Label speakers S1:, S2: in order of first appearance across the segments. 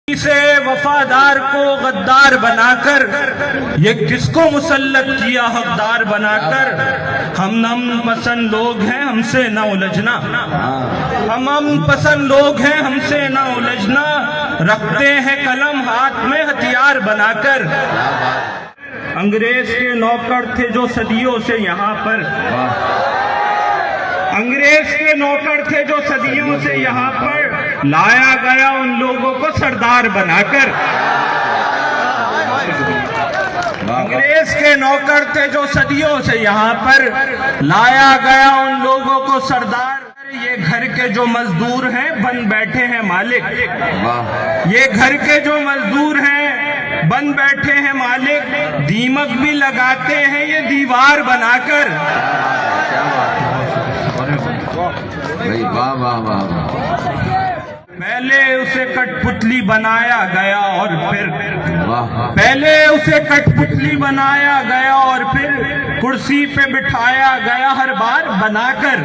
S1: से वफादार को गद्दार बनाकर ये किसको मुसल्लत किया हकदार बनाकर। हम पसंद लोग हैं हमसे न उलझना, हम पसंद लोग हैं हमसे न उलझना, रखते हैं कलम हाथ में हथियार बनाकर। अंग्रेज के नौकर थे जो सदियों से यहाँ पर, अंग्रेज के नौकर थे जो सदियों से यहाँ पर, लाया गया उन लोगों को सरदार बनाकर। अंग्रेज के नौकर थे जो सदियों से यहाँ पर, लाया गया उन लोगों को सरदार। ये घर के जो मजदूर हैं बन बैठे हैं मालिक, ये घर के जो मजदूर हैं बन बैठे हैं मालिक, दीमक भी लगाते हैं ये दीवार बनाकर।
S2: वाह वाह वाह।
S1: पहले उसे कठपुतली बनाया गया और फिर पहले उसे कठपुतली बनाया गया और फिर कुर्सी पे बिठाया गया हर बार बनाकर।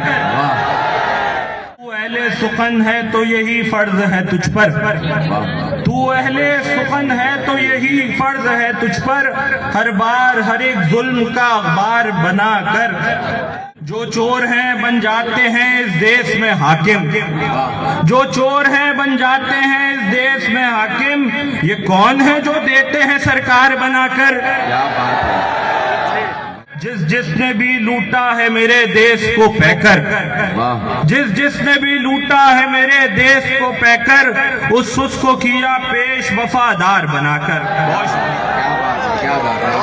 S1: तू अहले सुखन है तो यही फर्ज है तुझ पर, तू अहले सुखन है तो यही फर्ज है तुझ पर, हर बार हर एक जुल्म का अखबार बनाकर। जो चोर हैं बन जाते हैं इस देश में हाकिम, जो चोर हैं बन जाते हैं इस देश में हाकिम, ये कौन है जो देते हैं सरकार बनाकर।
S2: क्या बात है।
S1: जिसने भी लूटा है मेरे देश को पैकर, जिसने भी लूटा है मेरे देश को पैकर, उसको किया पेश वफादार बनाकर।
S2: क्या बात है।